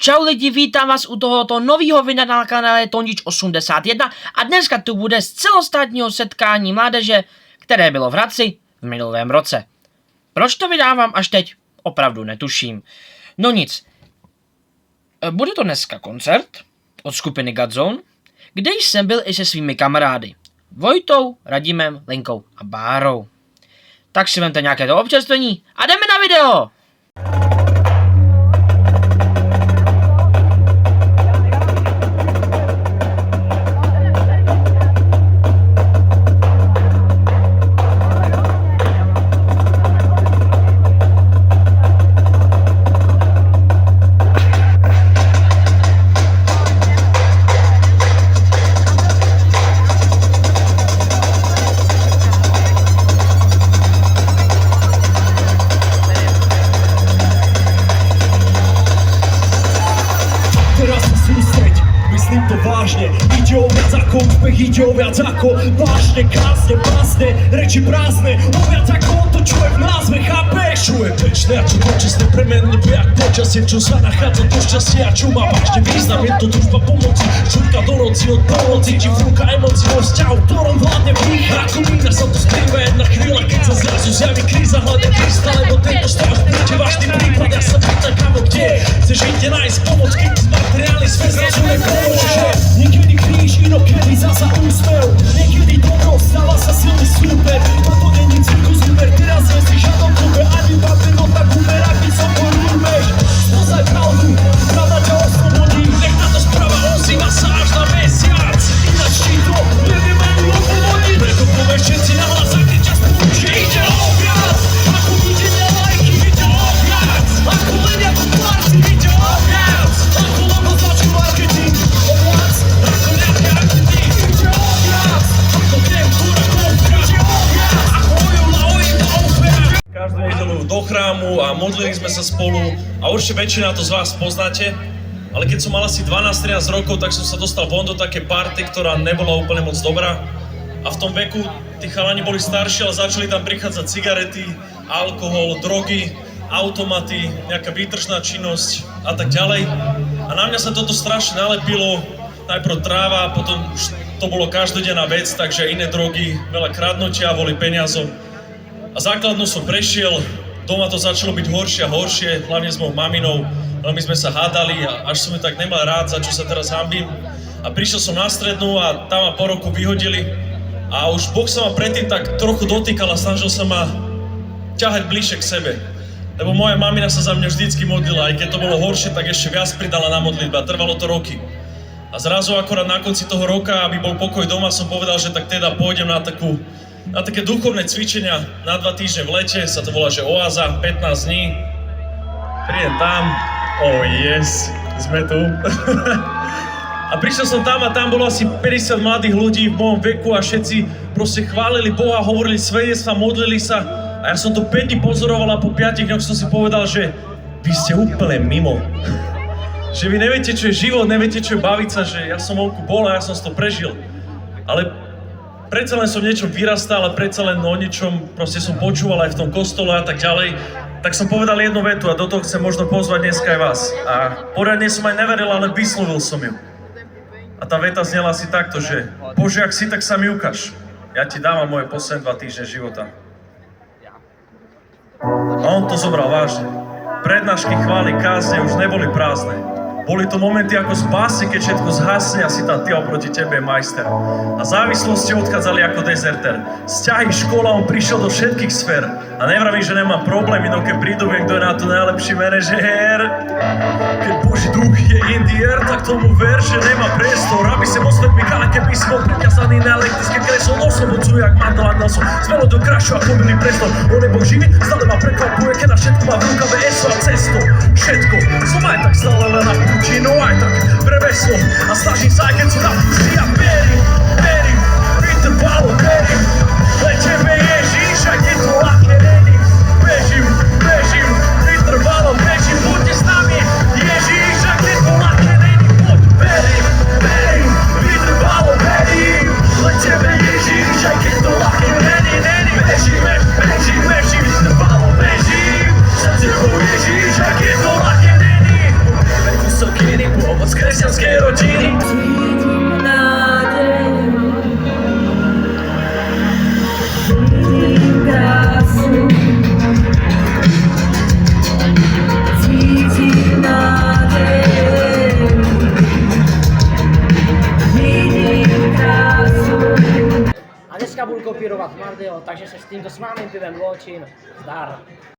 Čau lidi, vítám vás u tohoto nového videa na kanále Tondič81 a dneska tu bude z celostátního setkání mládeže, které bylo v Hradci v minulém roce. Proč to vydávám až teď? Opravdu netuším. No nic. Bude to dneska koncert od skupiny Godzone, kde jsem byl i se svými kamarády. Vojtou, Radimem, Lenkou a Bárou. Tak si vemte nějaké to občerstvení a jdeme na video! Myslím to vážne, ide o viac ako úspech, ide o viac ako vážne, krásne, básne, reči prázdne, o viac ako to, čo je v názve, chápeš? Čo je večné a čo dočasné, premenlivé jak počasie, čo sa nachádza do šťastia a čo má vážne význam, je to túžba pomoci, šúrka do noci od pomoci, či vrúka emócií vo vzťahu, ktorom vládne pýcha. Ako mína sa to skrýva jedna chvíľa, keď sa zrazu zjaví kríza, hľadne Krista, lebo tento stav je vážny príklad, ja sa pýtam kamo kde, chceš ide nájsť pomoc, keď materiálny svet zrazu nepomôže. Niekedy kríž, inokedy zasa úspev, niekedy dobro, stáva sa silný super, a to není cirkus super, teraz nie si žiadom klube, ani papierota gumer, ak ty som porúbeš, spoznaj pravdu, pravda ťa oslobodí, nech táto správa ozýva sa až na mesiac, ináč ti to nevieme ani opomodiť, preto povieš všetci nahlas, ak čas poučí, ide o viac, ako videnia lajky, ide o viac, ako ledia to tvarci, ide o viac, ako logo značku marketing, o viac, ako nejaké aktivity, ide o viac, ako krem, ktorá kouka, ide o viac, ako ojom na opera. Každú nedeľu do chrámu a modlili sme sa spolu a určite väčšina to z vás poznáte, ale keď som mal asi 12-13 rokov, tak som sa dostal von do také party, ktorá nebola úplne moc dobrá a v tom veku tí chalani boli starší, ale začali tam prichádzať cigarety, alkohol, drogy, automaty, nejaká výtržná činnosť a tak ďalej. A na mňa sa toto strašne nalepilo, najprv tráva, potom už to bolo každodenná vec, takže iné drogy, veľa kradnutia, boli peniazom. A základnú som prešiel, doma to začalo byť horšie a horšie, hlavne s mojou maminou, veľmi sme sa hádali a až som ju tak nemal rád, za čo sa teraz hanbím. A prišiel som na strednú a tam ma po roku vyhodili a už Boh sa ma predtým tak trochu dotýkal a snažil sa ma ťahať bližšie k sebe. Lebo moja mamina sa za mňa vždycky modlila, aj keď to bolo horšie, tak ešte viac pridala na modlitbe a trvalo to roky. A zrazu akorát na konci toho roka, aby bol pokoj doma, som povedal, že tak teda pôjdem na také duchovné cvičenia na 2 týždne v lete, sa to volá, že Oáza, 15 dní. Prídem tam, oh yes, sme tu. A prišiel som tam a tam bolo asi 50 mladých ľudí v mojom veku a všetci proste chválili Boha, hovorili svedectvá, modlili sa. A ja som to 5 dní pozoroval a po 5 dňoch som si povedal, že vy ste úplne mimo. Že vy neviete, čo je život, neviete, čo je baviť sa, že ja som vonku bol a ja som si to prežil. Ale predsa len som niečo vyrastal a predsa len o niečom proste som počúval aj v tom kostole a tak ďalej. Tak som povedal jednu vetu a do toho chcem možno pozvať dneska aj vás. A poriadne som aj neveril, ale vyslovil som ju. A tá veta znela asi takto, že Bože, ak si, tak sa mi ukáž. Ja ti dávam moje posledné 2 týždne života. A on to zobral vážne. Prednášky, chvály, kázne už neboli prázdne. Boli to momenty ako z básne, keď všetko zhasne a si tam ty oproti tebe je majster. A závislosti odchádzali ako dezerter. Vzťahy, škola, on prišiel do všetkých sfér. A nevravím, že nemám problémy, no keď prídu, kto je na to najlepší manažér. Keď Boží duch je in the air, tak tomu ver, že nemá priestor. Aby sem osvetmi, ale keby si bol priťazaný na elektrické kreslo, oslobodcujú jak mandel a nosom. Smelo do krašu ako milý prestol. On je Boh živý, stále ma prekvapuje, keď na všetko má v rukave ESO a cesto. Všetko, som aj tak stále len na púči, no aj tak preveslo. A snažím sa, aj keď sú na púči, ja verím, vytrvalo, verím. Len tebe Ježíš, aj keď to ľahké není. Bežím, vytrvalo, bežím, buďte s nami. Ježíš, aj keď to ľahké není. Poď, verím, vytrvalo, verím. Len tebe Ježíš, aj keď to ľahké není. Bežím, vytrvalo, bežím. Za tebou Ježíš, aj keď to ľahké není. dneska budu kopírovat Mardyho, takže se s tímto smámým pivem loučím. Zdar.